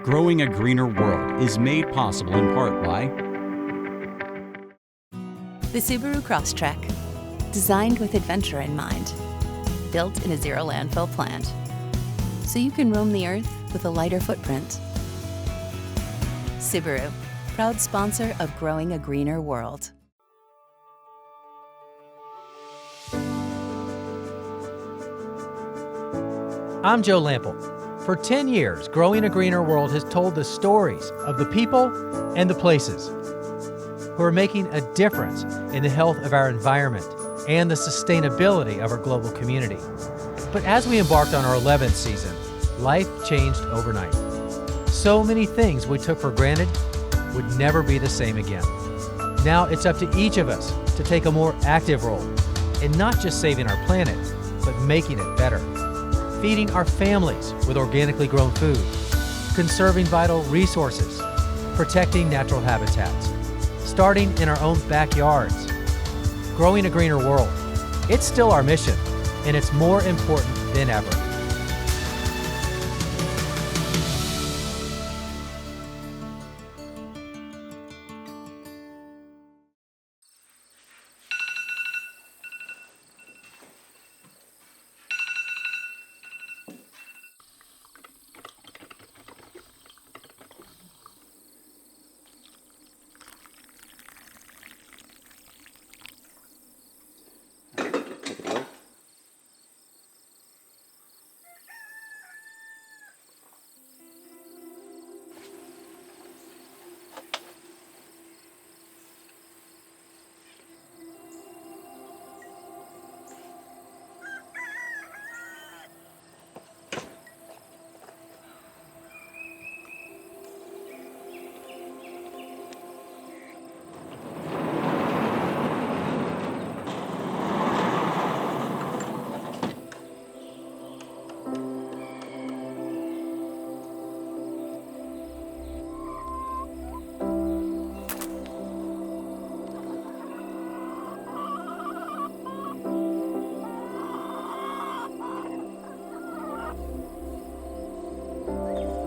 Growing a Greener World is made possible in part by the Subaru Crosstrek, designed with adventure in mind, built in a zero landfill plant, so you can roam the earth with a lighter footprint. Subaru, proud sponsor of Growing a Greener World. I'm Joe Lample. For 10 years, Growing a Greener World has told the stories of the people and the places who are making a difference in the health of our environment and the sustainability of our global community. But as we embarked on our 11th season, life changed overnight. So many things we took for granted would never be the same again. Now it's up to each of us to take a more active role in not just saving our planet, but making it better. Feeding our families with organically grown food, conserving vital resources, protecting natural habitats, starting in our own backyards, growing a greener world. It's still our mission, and it's more important than ever.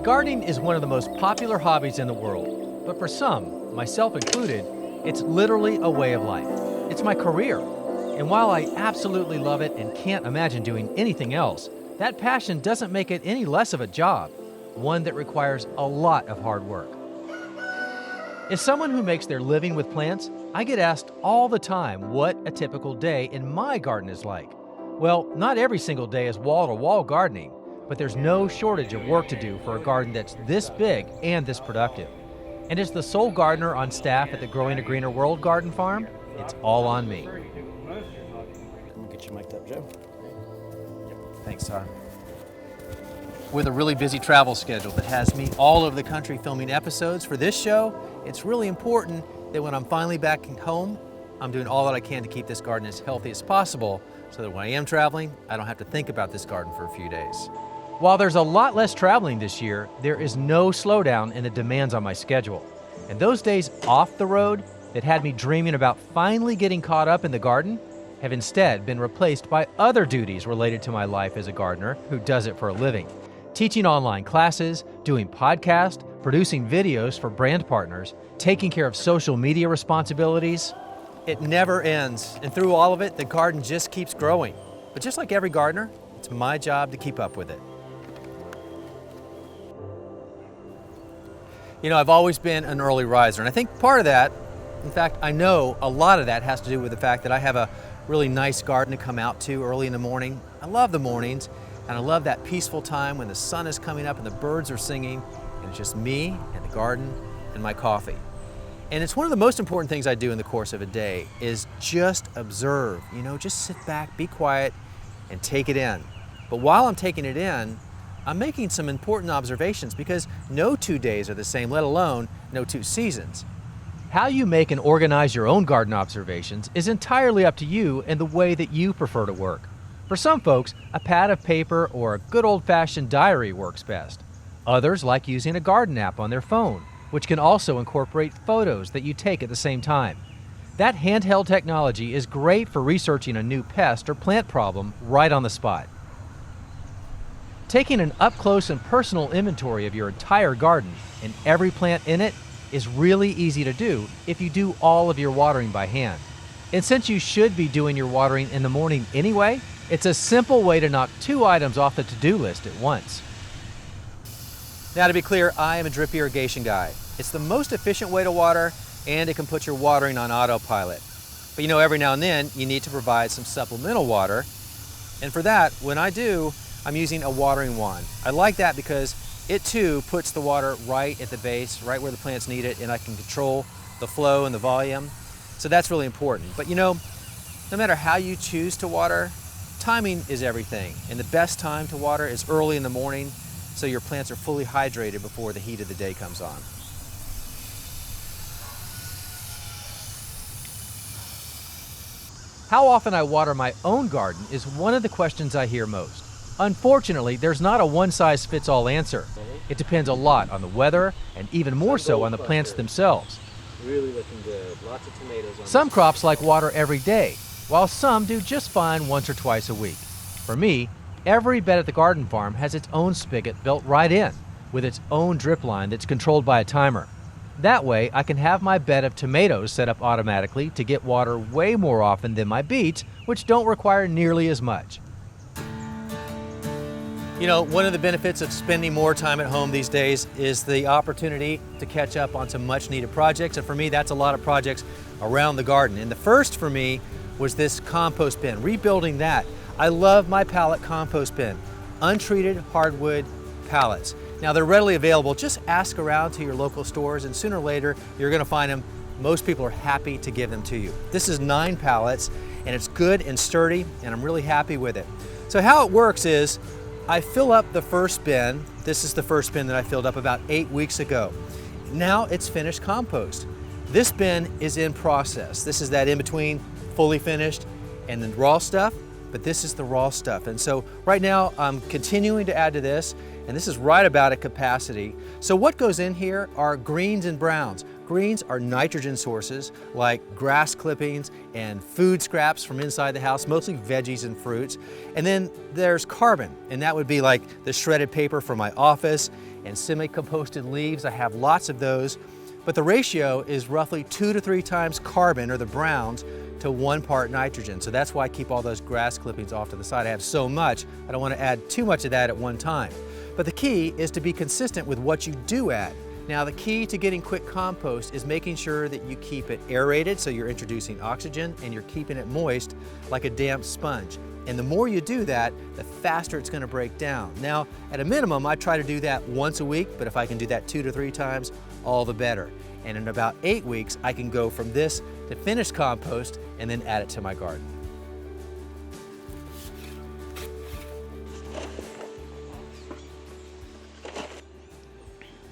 Gardening is one of the most popular hobbies in the world, but for some, myself included, it's literally a way of life. It's my career. And while I absolutely love it and can't imagine doing anything else, that passion doesn't make it any less of a job, one that requires a lot of hard work. As someone who makes their living with plants, I get asked all the time what a typical day in my garden is like. Well, not every single day is wall-to-wall gardening, but there's no shortage of work to do for a garden that's this big and this productive. And as the sole gardener on staff at the Growing a Greener World Garden Farm, it's all on me. We'll get you mic'd up, Joe. Thanks, Todd. With a really busy travel schedule that has me all over the country filming episodes for this show, it's really important that when I'm finally back home, I'm doing all that I can to keep this garden as healthy as possible so that when I am traveling, I don't have to think about this garden for a few days. While there's a lot less traveling this year, there is no slowdown in the demands on my schedule. And those days off the road that had me dreaming about finally getting caught up in the garden have instead been replaced by other duties related to my life as a gardener who does it for a living. Teaching online classes, doing podcasts, producing videos for brand partners, taking care of social media responsibilities. It never ends, and through all of it, the garden just keeps growing. But just like every gardener, it's my job to keep up with it. You know, I've always been an early riser, and I think part of that, in fact, I know a lot of that has to do with the fact that I have a really nice garden to come out to early in the morning. I love the mornings, and I love that peaceful time when the sun is coming up and the birds are singing, and it's just me and the garden and my coffee. And it's one of the most important things I do in the course of a day is just observe, just sit back, be quiet, and take it in. But while I'm taking it in, I'm making some important observations because no 2 days are the same, let alone no 2 seasons. How you make and organize your own garden observations is entirely up to you and the way that you prefer to work. For some folks, a pad of paper or a good old-fashioned diary works best. Others like using a garden app on their phone, which can also incorporate photos that you take at the same time. That handheld technology is great for researching a new pest or plant problem right on the spot. Taking an up-close and personal inventory of your entire garden and every plant in it is really easy to do if you do all of your watering by hand. And since you should be doing your watering in the morning anyway, it's a simple way to knock 2 items off the to-do list at once. Now, to be clear, I am a drip irrigation guy. It's the most efficient way to water, and it can put your watering on autopilot. But you know, every now and then you need to provide some supplemental water. And for that, when I do, I'm using a watering wand. I like that because it too puts the water right at the base, right where the plants need it, and I can control the flow and the volume. So that's really important. But you know, no matter how you choose to water, timing is everything. And the best time to water is early in the morning, so your plants are fully hydrated before the heat of the day comes on. How often I water my own garden is one of the questions I hear most. Unfortunately, there's not a one-size-fits-all answer. It depends a lot on the weather and even more so on the plants themselves. Really looking good. Lots of tomatoes on Some crops like water every day, while some do just fine once or twice a week. For me, every bed at the garden farm has its own spigot built right in, with its own drip line that's controlled by a timer. That way, I can have my bed of tomatoes set up automatically to get water way more often than my beets, which don't require nearly as much. You know, one of the benefits of spending more time at home these days is the opportunity to catch up on some much needed projects. And for me, that's a lot of projects around the garden. And the first for me was this compost bin, rebuilding that. I love my pallet compost bin, untreated hardwood pallets. Now they're readily available. Just ask around to your local stores and sooner or later, you're gonna find them. Most people are happy to give them to you. This is 9 pallets and it's good and sturdy and I'm really happy with it. So how it works is, I fill up the first bin. This is the first bin that I filled up about 8 weeks ago. Now it's finished compost. This bin is in process. This is that in between fully finished and the raw stuff, but this is the raw stuff. And so right now I'm continuing to add to this, and this is right about at capacity. So what goes in here are greens and browns. Greens are nitrogen sources like grass clippings and food scraps from inside the house, mostly veggies and fruits. And then there's carbon, and that would be like the shredded paper from my office and semi-composted leaves. I have lots of those, but the ratio is roughly 2 to 3 times carbon, or the browns, to 1 part nitrogen. So that's why I keep all those grass clippings off to the side. I have so much, I don't want to add too much of that at one time. But the key is to be consistent with what you do add. Now the key to getting quick compost is making sure that you keep it aerated, so you're introducing oxygen, and you're keeping it moist like a damp sponge. And the more you do that, the faster it's going to break down. Now, at a minimum, I try to do that once a week, but if I can do that 2 to 3 times, all the better. And in about 8 weeks, I can go from this to finished compost and then add it to my garden.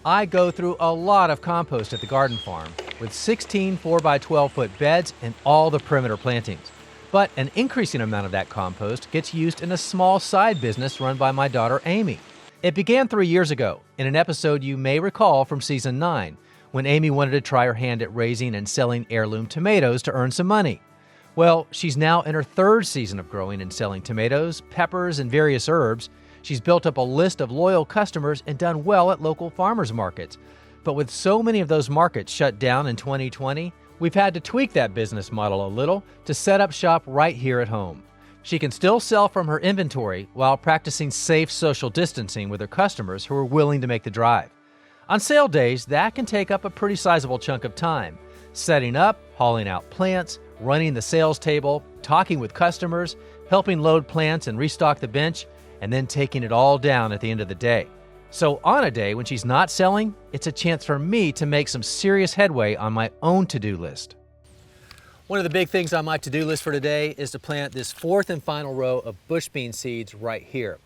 I go through a lot of compost at the garden farm with 16 4x12 foot beds and all the perimeter plantings. But an increasing amount of that compost gets used in a small side business run by my daughter Amy. It began 3 years ago in an episode you may recall from season 9, when Amy wanted to try her hand at raising and selling heirloom tomatoes to earn some money. Well, she's now in her 3rd season of growing and selling tomatoes, peppers, and various herbs. She's built up a list of loyal customers and done well at local farmers markets. But with so many of those markets shut down in 2020, we've had to tweak that business model a little to set up shop right here at home. She can still sell from her inventory while practicing safe social distancing with her customers who are willing to make the drive. On sale days, that can take up a pretty sizable chunk of time. Setting up, hauling out plants, running the sales table, talking with customers, helping load plants and restock the bench, and then taking it all down at the end of the day. So on a day when she's not selling, it's a chance for me to make some serious headway on my own to-do list. One of the big things on my to-do list for today is to plant this 4th and final row of bush bean seeds right here.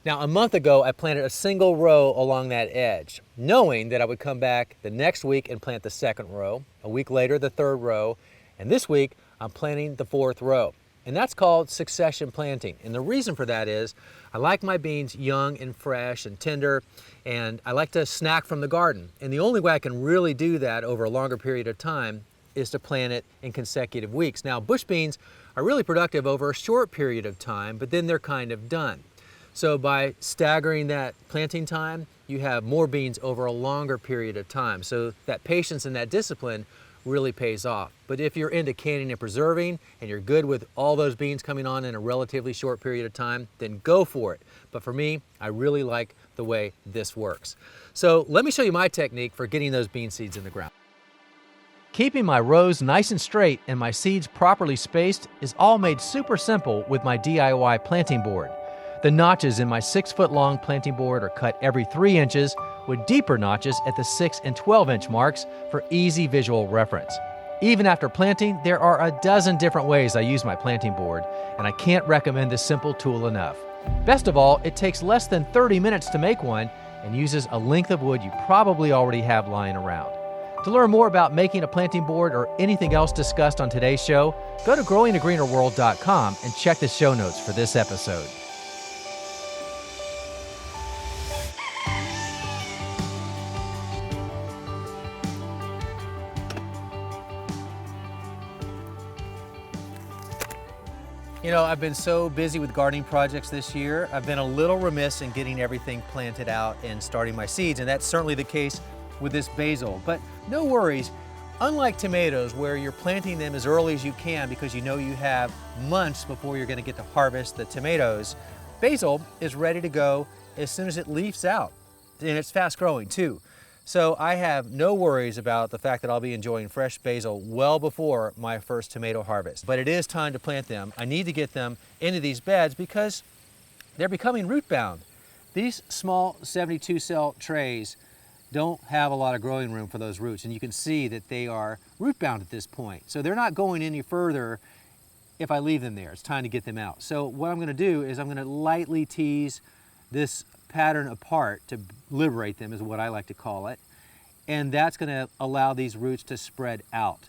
Now, a month ago, I planted a single row along that edge, knowing that I would come back the next week and plant the 2nd row, a week later the 3rd row, and this week I'm planting the 4th row. And that's called succession planting. And the reason for that is I like my beans young and fresh and tender, and I like to snack from the garden. And the only way I can really do that over a longer period of time is to plant it in consecutive weeks. Now, bush beans are really productive over a short period of time, but then they're kind of done. So by staggering that planting time, you have more beans over a longer period of time. So that patience and that discipline really pays off. But if you're into canning and preserving and you're good with all those beans coming on in a relatively short period of time, then go for it. But for me, I really like the way this works. So let me show you my technique for getting those bean seeds in the ground. Keeping my rows nice and straight and my seeds properly spaced is all made super simple with my DIY planting board. The notches in my 6-foot-long planting board are cut every 3 inches with deeper notches at the 6 and 12-inch marks for easy visual reference. Even after planting, there are a dozen different ways I use my planting board, and I can't recommend this simple tool enough. Best of all, it takes less than 30 minutes to make one and uses a length of wood you probably already have lying around. To learn more about making a planting board or anything else discussed on today's show, go to growingagreenerworld.com and check the show notes for this episode. You know, I've been so busy with gardening projects this year, I've been a little remiss in getting everything planted out and starting my seeds, and that's certainly the case with this basil. But no worries, unlike tomatoes where you're planting them as early as you can because you know you have months before you're going to get to harvest the tomatoes, basil is ready to go as soon as it leaves out, and it's fast growing too. So I have no worries about the fact that I'll be enjoying fresh basil well before my first tomato harvest. But it is time to plant them. I need to get them into these beds because they're becoming root bound. These small 72 cell trays don't have a lot of growing room for those roots, and you can see that they are root bound at this point. So they're not going any further if I leave them there. It's time to get them out. So what I'm going to do is I'm going to lightly tease this pattern apart to liberate them, is what I like to call it, and that's going to allow these roots to spread out.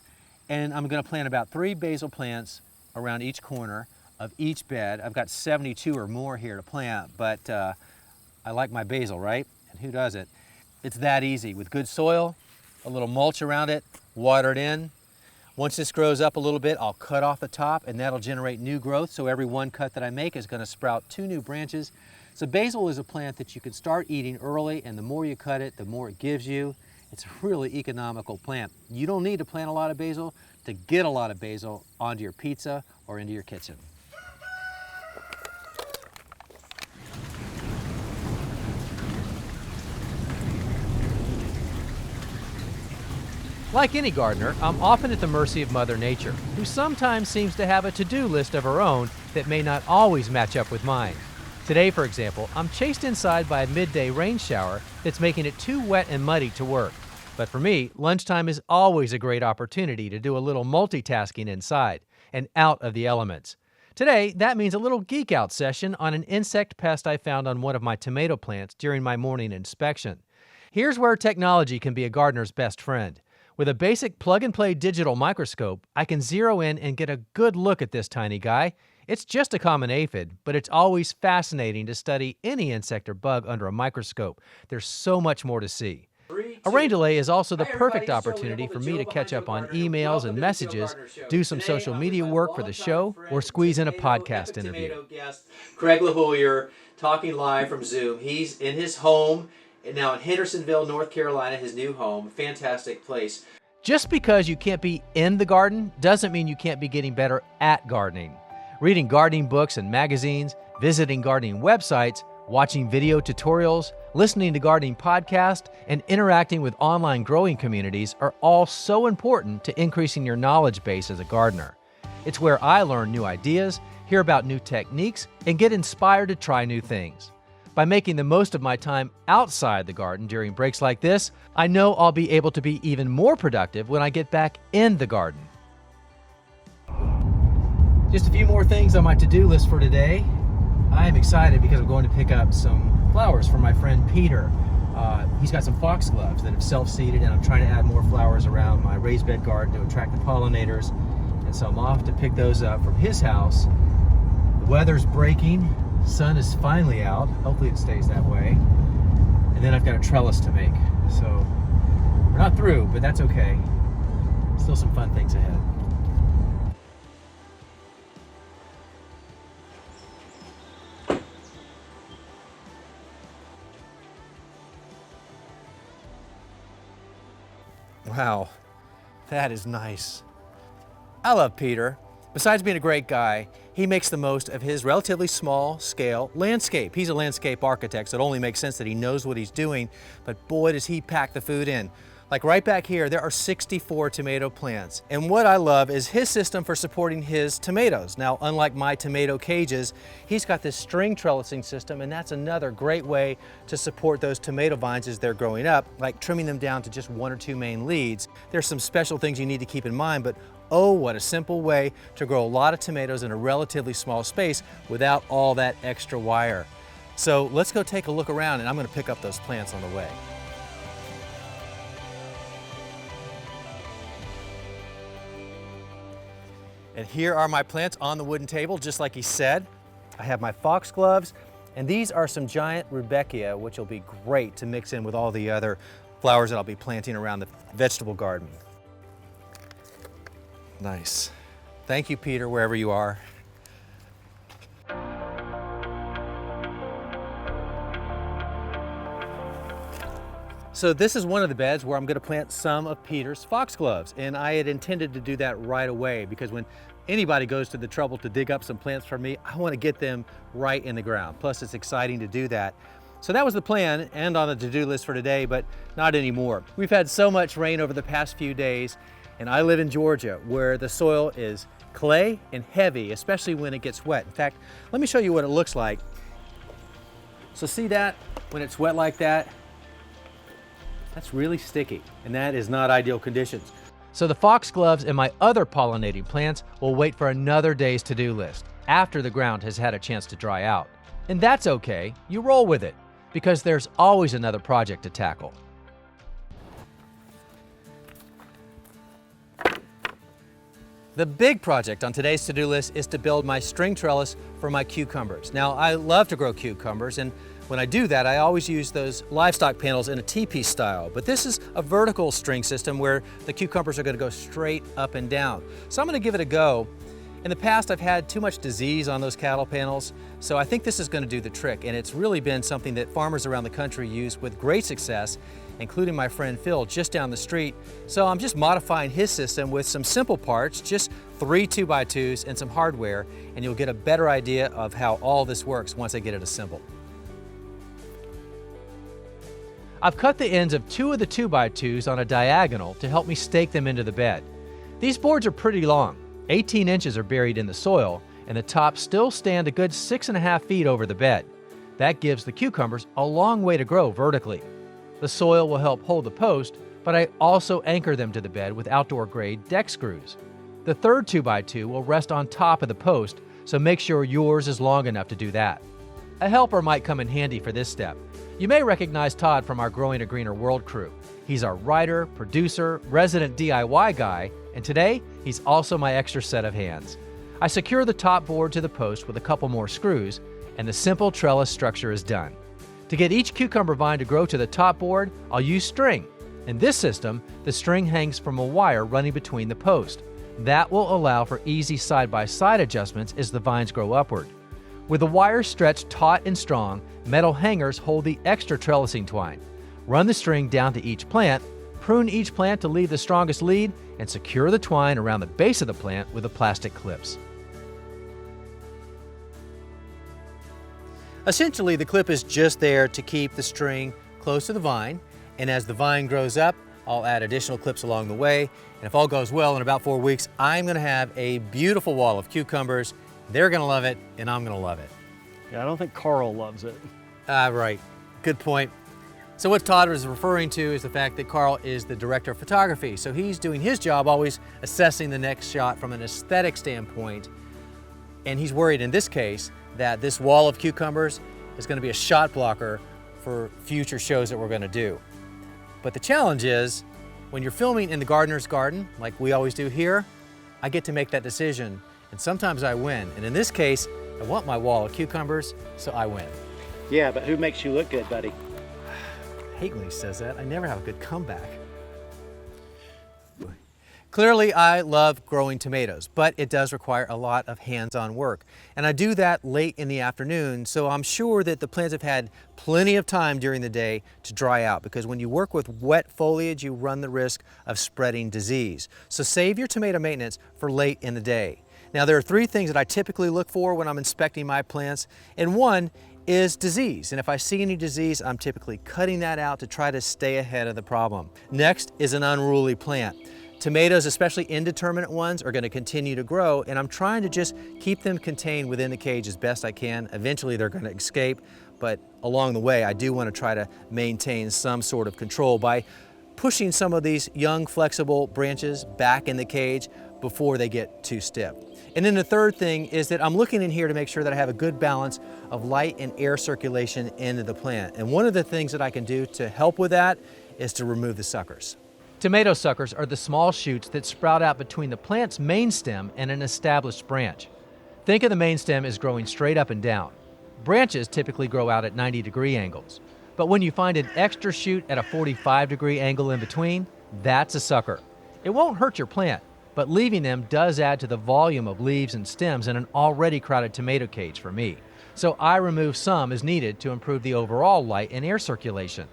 And I'm going to plant about 3 basil plants around each corner of each bed. I've got 72 or more here to plant, but I like my basil, right? And who doesn't? It's that easy. With good soil, a little mulch around it, water it in. Once this grows up a little bit, I'll cut off the top, and that'll generate new growth. So every one cut that I make is going to sprout 2 new branches. So basil is a plant that you can start eating early, and the more you cut it, the more it gives you. It's a really economical plant. You don't need to plant a lot of basil to get a lot of basil onto your pizza or into your kitchen. Like any gardener, I'm often at the mercy of Mother Nature, who sometimes seems to have a to-do list of her own that may not always match up with mine. Today, for example, I'm chased inside by a midday rain shower that's making it too wet and muddy to work. But for me, lunchtime is always a great opportunity to do a little multitasking inside and out of the elements. Today, that means a little geek out session on an insect pest I found on one of my tomato plants during my morning inspection. Here's where technology can be a gardener's best friend. With a basic plug-and-play digital microscope, I can zero in and get a good look at this tiny guy. It's just a common aphid, but it's always fascinating to study any insect or bug under a microscope. There's so much more to see. A rain delay is also the perfect opportunity for me to catch up on emails and messages, do some social media work for the show, or squeeze in a podcast interview. Craig LaHoyer, talking live from Zoom. He's in his home now in Hendersonville, North Carolina, his new home. Fantastic place. Just because you can't be in the garden doesn't mean you can't be getting better at gardening. Reading gardening books and magazines, visiting gardening websites, watching video tutorials, listening to gardening podcasts, and interacting with online growing communities are all so important to increasing your knowledge base as a gardener. It's where I learn new ideas, hear about new techniques, and get inspired to try new things. By making the most of my time outside the garden during breaks like this, I know I'll be able to be even more productive when I get back in the garden. Just a few more things on my to-do list for today. I am excited because I'm going to pick up some flowers from my friend Peter. He's got some foxgloves that have self-seeded, and I'm trying to add more flowers around my raised bed garden to attract the pollinators. And so I'm off to pick those up from his house. The weather's breaking. Sun is finally out. Hopefully it stays that way. And then I've got a trellis to make. So we're not through, but that's okay. Still some fun things ahead. Wow, that is nice. I love Peter. Besides being a great guy, he makes the most of his relatively small scale landscape. He's a landscape architect, so it only makes sense that he knows what he's doing, but boy, does he pack the food in. Like right back here, there are 64 tomato plants. And what I love is his system for supporting his tomatoes. Now, unlike my tomato cages, he's got this string trellising system, and that's another great way to support those tomato vines as they're growing up, like trimming them down to just 1 or 2 main leads. There's some special things you need to keep in mind, but oh, what a simple way to grow a lot of tomatoes in a relatively small space without all that extra wire. So let's go take a look around, and I'm going to pick up those plants on the way. And here are my plants on the wooden table, just like he said. I have my foxgloves, and these are some giant rudbeckia, which will be great to mix in with all the other flowers that I'll be planting around the vegetable garden. Nice. Thank you, Peter, wherever you are. So this is one of the beds where I'm going to plant some of Peter's foxgloves, and I had intended to do that right away because when anybody goes to the trouble to dig up some plants for me, I want to get them right in the ground. Plus, it's exciting to do that. So that was the plan and on the to-do list for today, but not anymore. We've had so much rain over the past few days, and I live in Georgia where the soil is clay and heavy, especially when it gets wet. In fact, let me show you what it looks like. So see that? When it's wet like that, that's really sticky, and that is not ideal conditions. So the foxgloves and my other pollinating plants will wait for another day's to-do list after the ground has had a chance to dry out. And that's okay, you roll with it, because there's always another project to tackle. The big project on today's to-do list is to build my string trellis for my cucumbers. Now, I love to grow cucumbers, and when I do that, I always use those livestock panels in a teepee style, but this is a vertical string system where the cucumbers are going to go straight up and down. So I'm going to give it a go. In the past, I've had too much disease on those cattle panels, so I think this is going to do the trick, and it's really been something that farmers around the country use with great success, including my friend Phil just down the street. So I'm just modifying his system with some simple parts, just 3 2x2s and some hardware, and you'll get a better idea of how all this works once I get it assembled. I've cut the ends of 2 of the 2x2s on a diagonal to help me stake them into the bed. These boards are pretty long. 18 inches are buried in the soil, and the tops still stand a good 6.5 feet over the bed. That gives the cucumbers a long way to grow vertically. The soil will help hold the post, but I also anchor them to the bed with outdoor-grade deck screws. The third 2x2 will rest on top of the post, so make sure yours is long enough to do that. A helper might come in handy for this step. You may recognize Todd from our Growing a Greener World crew. He's our writer, producer, resident DIY guy, and today, he's also my extra set of hands. I secure the top board to the post with a couple more screws, and the simple trellis structure is done. To get each cucumber vine to grow to the top board, I'll use string. In this system, the string hangs from a wire running between the post. That will allow for easy side-by-side adjustments as the vines grow upward. With the wire stretched taut and strong, metal hangers hold the extra trellising twine. Run the string down to each plant, prune each plant to leave the strongest lead, and secure the twine around the base of the plant with the plastic clips. Essentially, the clip is just there to keep the string close to the vine, and as the vine grows up, I'll add additional clips along the way, and if all goes well, in about 4 weeks, I'm going to have a beautiful wall of cucumbers. They're going to love it, and I'm going to love it. Yeah, I don't think Carl loves it. Right. Good point. So what Todd was referring to is the fact that Carl is the director of photography. So he's doing his job, always assessing the next shot from an aesthetic standpoint. And he's worried in this case that this wall of cucumbers is going to be a shot blocker for future shows that we're going to do. But the challenge is, when you're filming in the gardener's garden, like we always do here, I get to make that decision. And sometimes I win. And in this case, I want my wall of cucumbers, so I win. Yeah, but who makes you look good, buddy? I hate when he says that. I never have a good comeback. Clearly, I love growing tomatoes, but it does require a lot of hands-on work. And I do that late in the afternoon, so I'm sure that the plants have had plenty of time during the day to dry out, because when you work with wet foliage, you run the risk of spreading disease. So save your tomato maintenance for late in the day. Now, there are 3 things that I typically look for when I'm inspecting my plants, and one is disease. And if I see any disease, I'm typically cutting that out to try to stay ahead of the problem. Next is an unruly plant. Tomatoes, especially indeterminate ones, are going to continue to grow, and I'm trying to just keep them contained within the cage as best I can. Eventually they're going to escape, but along the way I do want to try to maintain some sort of control by pushing some of these young flexible branches back in the cage before they get too stiff. And then the third thing is that I'm looking in here to make sure that I have a good balance of light and air circulation into the plant. And one of the things that I can do to help with that is to remove the suckers. Tomato suckers are the small shoots that sprout out between the plant's main stem and an established branch. Think of the main stem as growing straight up and down. Branches typically grow out at 90-degree angles. But when you find an extra shoot at a 45-degree angle in between, that's a sucker. It won't hurt your plant, but leaving them does add to the volume of leaves and stems in an already crowded tomato cage for me. So I remove some as needed to improve the overall light and air circulation.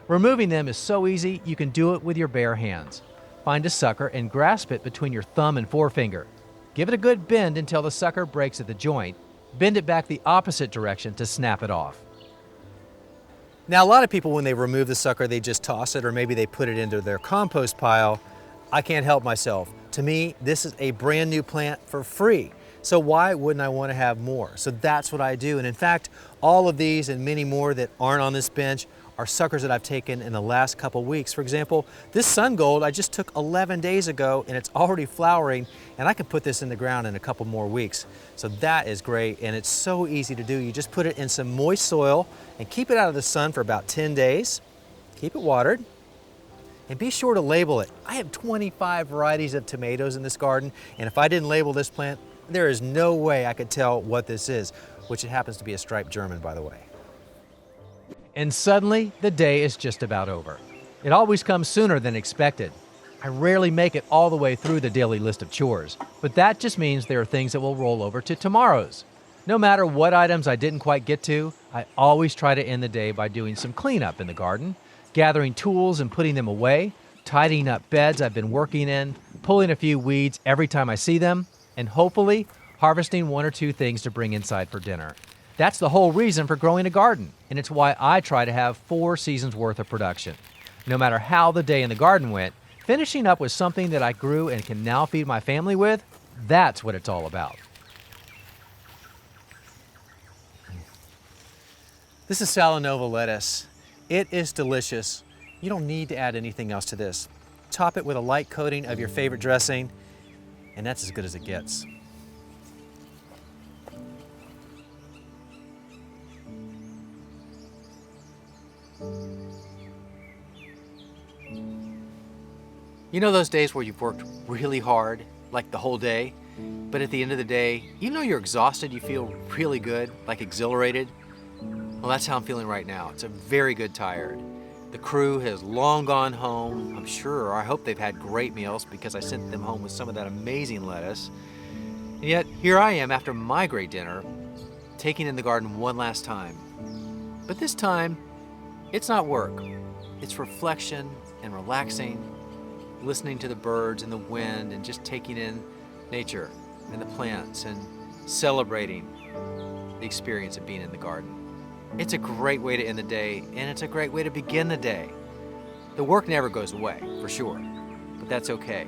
Removing them is so easy, you can do it with your bare hands. Find a sucker and grasp it between your thumb and forefinger. Give it a good bend until the sucker breaks at the joint. Bend it back the opposite direction to snap it off. Now, a lot of people, when they remove the sucker, they just toss it, or maybe they put it into their compost pile. I can't help myself. To me, this is a brand new plant for free. So why wouldn't I want to have more? So that's what I do. And in fact, all of these and many more that aren't on this bench are suckers that I've taken in the last couple weeks. For example, this sun gold I just took 11 days ago, and it's already flowering, and I can put this in the ground in a couple more weeks. So that is great, and it's so easy to do. You just put it in some moist soil and keep it out of the sun for about 10 days. Keep it watered, and be sure to label it. I have 25 varieties of tomatoes in this garden, and if I didn't label this plant, there is no way I could tell what this is, which it happens to be a striped German, by the way. And suddenly, the day is just about over. It always comes sooner than expected. I rarely make it all the way through the daily list of chores, but that just means there are things that will roll over to tomorrow's. No matter what items I didn't quite get to, I always try to end the day by doing some cleanup in the garden, gathering tools and putting them away, tidying up beds I've been working in, pulling a few weeds every time I see them, and hopefully harvesting 1 or 2 things to bring inside for dinner. That's the whole reason for growing a garden, and it's why I try to have 4 seasons worth of production. No matter how the day in the garden went, finishing up with something that I grew and can now feed my family with, that's what it's all about. This is Salanova lettuce. It is delicious. You don't need to add anything else to this. Top it with a light coating of your favorite dressing, and that's as good as it gets. You know those days where you've worked really hard, like the whole day, but at the end of the day, even though you're exhausted, you feel really good, like exhilarated? Well, that's how I'm feeling right now. It's a very good tired. The crew has long gone home, I'm sure, or I hope they've had great meals because I sent them home with some of that amazing lettuce. And yet, here I am after my great dinner, taking in the garden one last time. But this time, it's not work. It's reflection and relaxing, listening to the birds and the wind and just taking in nature and the plants and celebrating the experience of being in the garden. It's a great way to end the day, and it's a great way to begin the day. The work never goes away, for sure, but that's okay.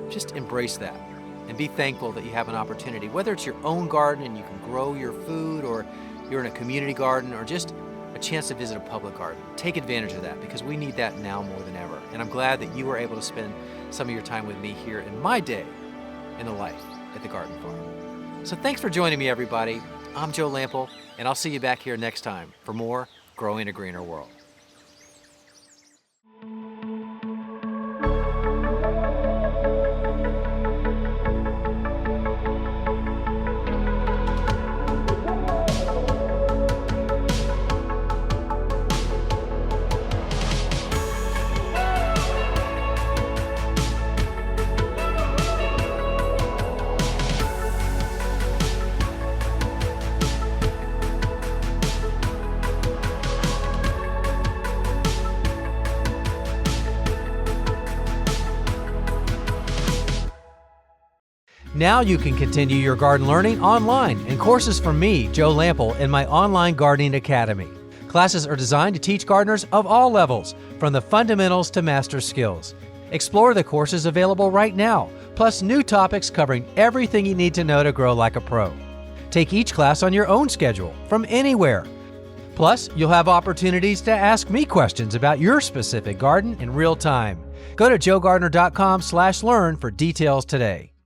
Just embrace that and be thankful that you have an opportunity, whether it's your own garden and you can grow your food, or you're in a community garden, or just a chance to visit a public garden. Take advantage of that, because we need that now more than ever. And I'm glad that you were able to spend some of your time with me here in my day in the life at the Garden Farm. So thanks for joining me, everybody. I'm Joe Lample, and I'll see you back here next time for more Growing a Greener World. Now you can continue your garden learning online in courses from me, Joe Lample, in my online gardening academy. Classes are designed to teach gardeners of all levels, from the fundamentals to master skills. Explore the courses available right now, plus new topics covering everything you need to know to grow like a pro. Take each class on your own schedule, from anywhere. Plus, you'll have opportunities to ask me questions about your specific garden in real time. Go to joegardner.com/learn for details today.